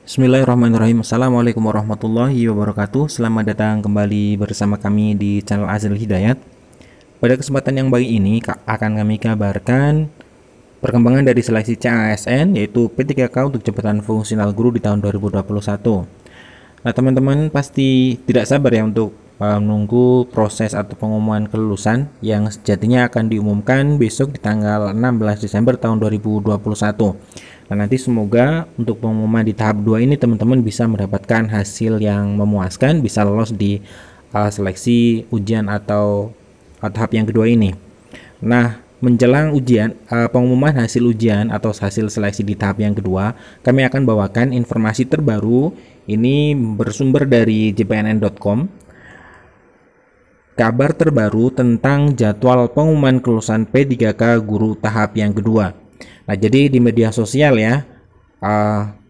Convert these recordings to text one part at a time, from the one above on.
Bismillahirrahmanirrahim. Assalamualaikum warahmatullahi wabarakatuh. Selamat datang kembali bersama kami di channel Azil Hidayat. Pada kesempatan yang baik ini akan kami kabarkan perkembangan dari seleksi CASN yaitu P3K untuk jabatan fungsional guru di tahun 2021. Nah, teman-teman pasti tidak sabar ya untuk menunggu proses atau pengumuman kelulusan yang sejatinya akan diumumkan besok di tanggal 16 Desember tahun 2021. Nah, nanti semoga untuk pengumuman di tahap 2 ini teman-teman bisa mendapatkan hasil yang memuaskan, bisa lolos di seleksi ujian atau tahap yang kedua ini. Nah, menjelang ujian, pengumuman hasil ujian atau hasil seleksi di tahap yang kedua, kami akan bawakan informasi terbaru. Ini bersumber dari jpnn.com. Kabar terbaru tentang jadwal pengumuman kelulusan P3K guru tahap yang kedua. Nah, jadi di media sosial ya,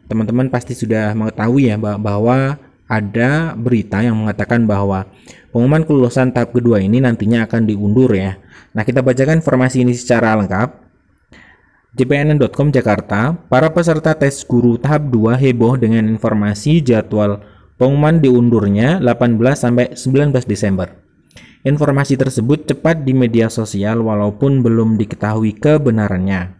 teman-teman pasti sudah mengetahui ya bahwa ada berita yang mengatakan bahwa pengumuman kelulusan tahap kedua ini nantinya akan diundur ya. Nah, kita bacakan informasi ini secara lengkap. jpnn.com Jakarta, para peserta tes guru tahap 2 heboh dengan informasi jadwal pengumuman diundurnya 18-19 Desember. Informasi tersebut cepat di media sosial walaupun belum diketahui kebenarannya.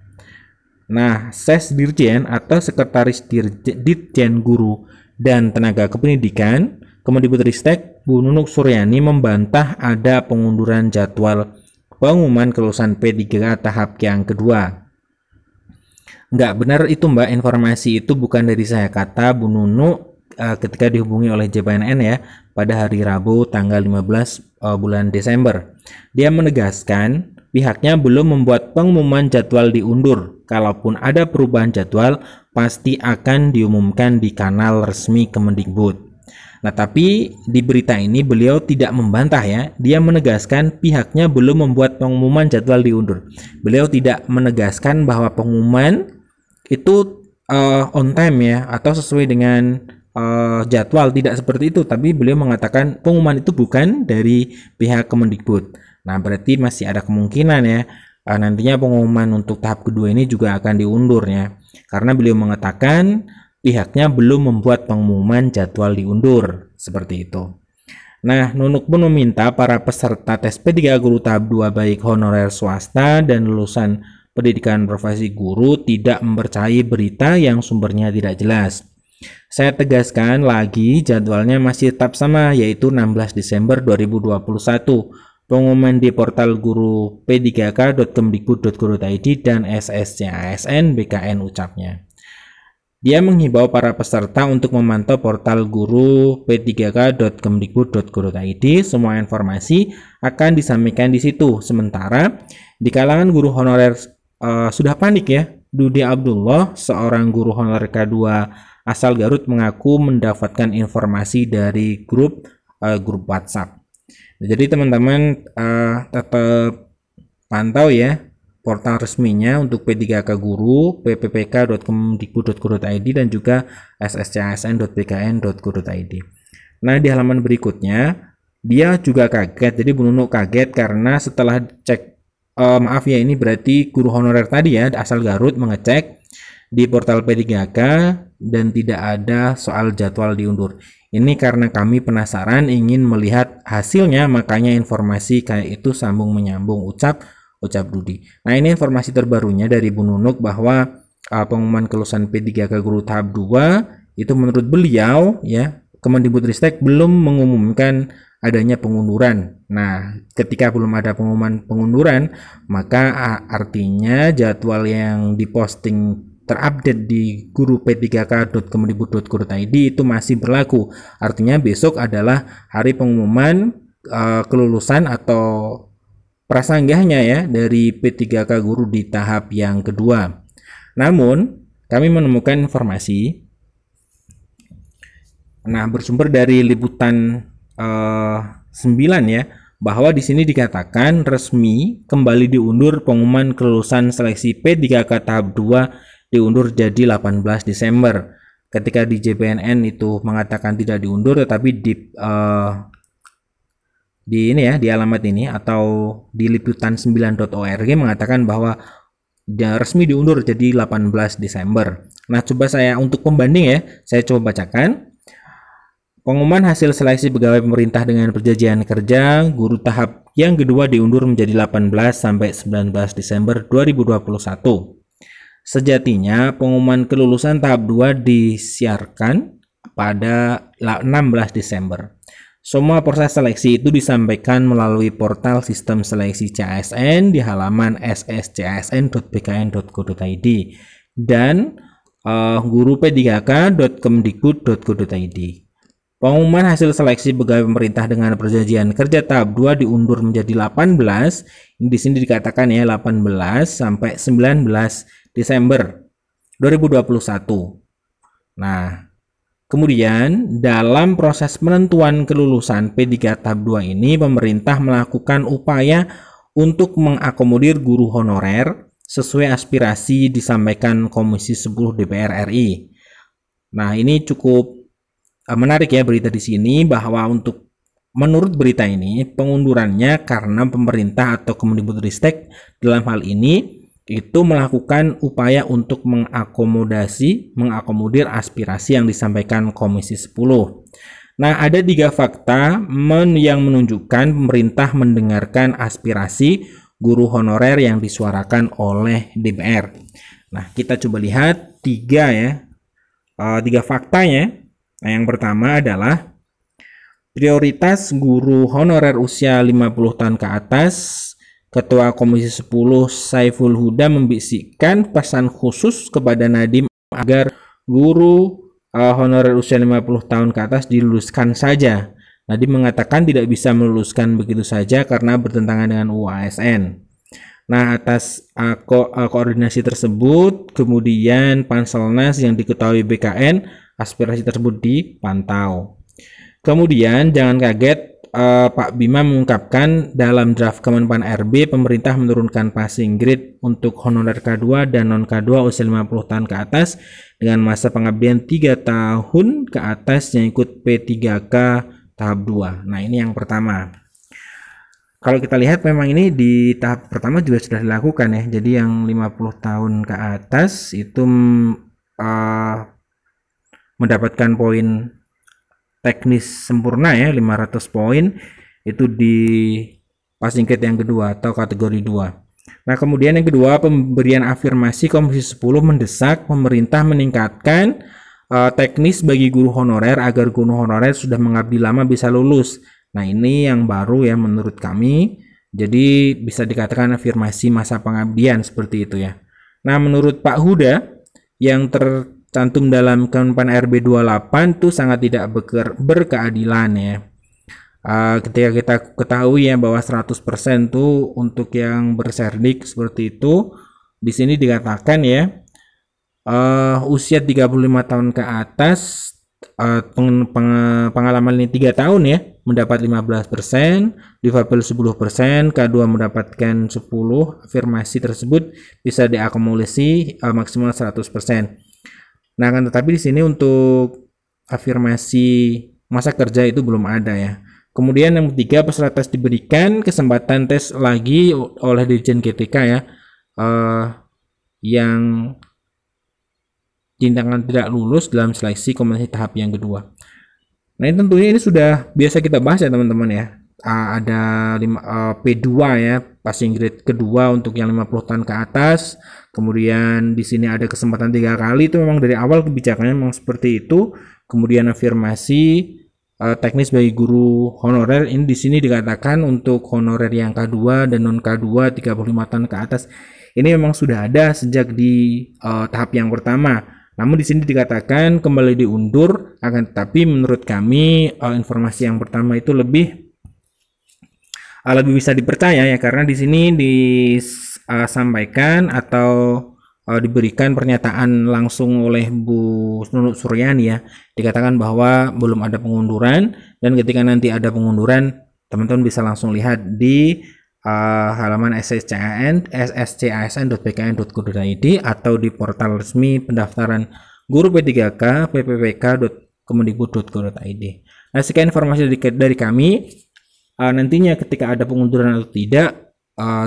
Nah, Sesdirjen atau Sekretaris Ditjen Guru dan Tenaga Kependidikan Kemendikbudristek Bu Nunuk Suryani membantah ada pengunduran jadwal pengumuman kelulusan P3K tahap yang kedua. Nggak benar itu Mbak, informasi itu bukan dari saya, kata Bu Nunuk ketika dihubungi oleh JPNN ya pada hari Rabu tanggal 15 bulan Desember. Dia menegaskan pihaknya belum membuat pengumuman jadwal diundur. Kalaupun ada perubahan jadwal, pasti akan diumumkan di kanal resmi Kemendikbud. Nah, tapi di berita ini beliau tidak membantah ya. Dia menegaskan pihaknya belum membuat pengumuman jadwal diundur. Beliau tidak menegaskan bahwa pengumuman itu on time ya atau sesuai dengan jadwal, tidak seperti itu. Tapi beliau mengatakan pengumuman itu bukan dari pihak Kemendikbud. Nah, berarti masih ada kemungkinan ya nantinya pengumuman untuk tahap kedua ini juga akan diundur ya, karena beliau mengatakan pihaknya belum membuat pengumuman jadwal diundur seperti itu. Nah, Nunuk pun meminta para peserta tes P3 guru tahap 2 baik honorer swasta dan lulusan pendidikan profesi guru tidak mempercayai berita yang sumbernya tidak jelas. Saya tegaskan lagi, jadwalnya masih tetap sama, yaitu 16 Desember 2021. Pengumuman di portal guru p3k.kemdikbud.go.id dan SSCASN BKN ucapnya. Dia menghimbau para peserta untuk memantau portal guru p3k.kemdikbud.go.id. Semua informasi akan disampaikan di situ. Sementara di kalangan guru honorer sudah panik ya. Dudi Abdullah, seorang guru honorer K2 asal Garut, mengaku mendapatkan informasi dari grup WhatsApp. Jadi teman-teman tetap pantau ya portal resminya untuk P3K guru pppk.kemdikbud.go.id dan juga sscsn.bkn.go.id. Nah, di halaman berikutnya dia juga kaget. Jadi Bu Nunuk kaget karena setelah cek maaf ya, ini berarti guru honorer tadi ya asal Garut mengecek di portal P3K dan tidak ada soal jadwal diundur. Ini karena kami penasaran ingin melihat hasilnya, makanya informasi kayak itu sambung menyambung, ucap Dudi. Nah, ini informasi terbarunya dari Bu Nunuk bahwa pengumuman kelulusan P3K guru tahap 2 itu menurut beliau ya Kemendikbudristek belum mengumumkan adanya pengunduran. Nah, ketika belum ada pengumuman pengunduran, maka artinya jadwal yang diposting terupdate di guru p3k.kemdikbud.go.id itu masih berlaku. Artinya besok adalah hari pengumuman kelulusan atau prasanggahnya ya dari P3K guru di tahap yang kedua. Namun kami menemukan informasi bersumber dari liputan 9 ya, bahwa di sini dikatakan resmi kembali diundur pengumuman kelulusan seleksi P3K tahap 2 diundur jadi 18 Desember. Ketika di JPNN itu mengatakan tidak diundur, tetapi di ini ya, di alamat ini atau di liputan9.org mengatakan bahwa resmi diundur jadi 18 Desember. Nah, coba saya untuk pembanding ya, saya coba bacakan. Pengumuman hasil seleksi pegawai pemerintah dengan perjanjian kerja guru tahap yang kedua diundur menjadi 18 sampai 19 Desember 2021. Sejatinya pengumuman kelulusan tahap 2 disiarkan pada 16 Desember. Semua proses seleksi itu disampaikan melalui portal sistem seleksi CASN di halaman sscsn.bkn.go.id dan guru p3k.kemdikbud.go.id. Pengumuman hasil seleksi pegawai pemerintah dengan perjanjian kerja tahap 2 diundur menjadi 18. Di sini dikatakan ya 18 sampai 19 Desember 2021. Nah, kemudian dalam proses penentuan kelulusan P3 tahap 2 ini pemerintah melakukan upaya untuk mengakomodir guru honorer sesuai aspirasi disampaikan Komisi 10 DPR RI. Nah, ini cukup menarik ya berita di sini bahwa menurut berita ini pengundurannya karena pemerintah atau Kemdikbudristek dalam hal ini itu melakukan upaya untuk mengakomodir aspirasi yang disampaikan Komisi 10. Nah, ada 3 fakta yang menunjukkan pemerintah mendengarkan aspirasi guru honorer yang disuarakan oleh DPR. Nah, kita coba lihat 3 faktanya. Nah, yang pertama adalah prioritas guru honorer usia 50 tahun ke atas. Ketua Komisi 10 Saiful Huda membisikkan pesan khusus kepada Nadiem agar guru honorer usia 50 tahun ke atas diluluskan saja. Nadiem mengatakan tidak bisa meluluskan begitu saja karena bertentangan dengan UU ASN. Nah, atas koordinasi tersebut, kemudian Panselnas yang diketahui BKN, aspirasi tersebut dipantau. Kemudian jangan kaget, Pak Bima mengungkapkan dalam draft Kemenpan RB pemerintah menurunkan passing grade untuk honorer K2 dan non K2 usia 50 tahun ke atas dengan masa pengabdian 3 tahun ke atas yang ikut P3K tahap 2. Nah, ini yang pertama. Kalau kita lihat memang ini di tahap pertama juga sudah dilakukan ya. Jadi yang 50 tahun ke atas itu mendapatkan poin teknis sempurna ya 500 poin itu di passing grade yang kedua atau kategori 2. Nah, kemudian yang kedua, pemberian afirmasi Komisi 10 mendesak pemerintah meningkatkan teknis bagi guru honorer agar guru honorer sudah mengabdi lama bisa lulus. Nah, ini yang baru ya menurut kami. Jadi bisa dikatakan afirmasi masa pengabdian seperti itu ya. Nah, menurut Pak Huda yang tercantum dalam Kemenpan RB 28 itu sangat tidak berkeadilan ya. Ketika kita ketahui ya bahwa 100% tuh untuk yang berserdik seperti itu, di sini dikatakan ya usia 35 tahun ke atas, pengalaman ini 3 tahun ya, mendapat 15%, difabel 10%, K2 mendapatkan 10, afirmasi tersebut bisa diakumulasi maksimal 100%. Nah, kan tetapi di sini untuk afirmasi masa kerja itu belum ada ya. Kemudian yang ketiga, peserta tes diberikan kesempatan tes lagi oleh Dirjen GTK ya, yang dinyatakan tidak lulus dalam seleksi kompetensi tahap yang kedua. Nah, ini tentunya ini sudah biasa kita bahas ya teman-teman ya. Ada P2 ya, passing grade kedua untuk yang 50 tahun ke atas. Kemudian di sini ada kesempatan 3 kali, itu memang dari awal kebijakannya memang seperti itu. Kemudian afirmasi teknis bagi guru honorer, ini di sini dikatakan untuk honorer yang K2 dan non K2 35 tahun ke atas. Ini memang sudah ada sejak di tahap yang pertama. Namun di sini dikatakan kembali diundur, akan tetapi menurut kami informasi yang pertama itu lebih bisa dipercaya ya, karena di sini disampaikan atau diberikan pernyataan langsung oleh Bu Nunuk Suryani ya, dikatakan bahwa belum ada pengunduran, dan ketika nanti ada pengunduran teman-teman bisa langsung lihat di halaman sscsn.bkn.go.id atau di portal resmi pendaftaran guru P3K ppwk.kemdikbud.go.id. Nah, sekian informasi dari kami. Nantinya ketika ada pengunduran atau tidak,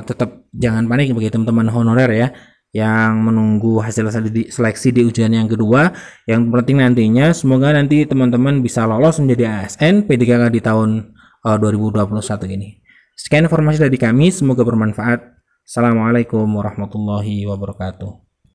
tetap jangan panik bagi teman-teman honorer ya. yang menunggu hasil seleksi di ujian yang kedua. Yang penting nantinya semoga nanti teman-teman bisa lolos menjadi ASN P3K di tahun 2021 ini. Sekian informasi dari kami, semoga bermanfaat. Assalamualaikum warahmatullahi wabarakatuh.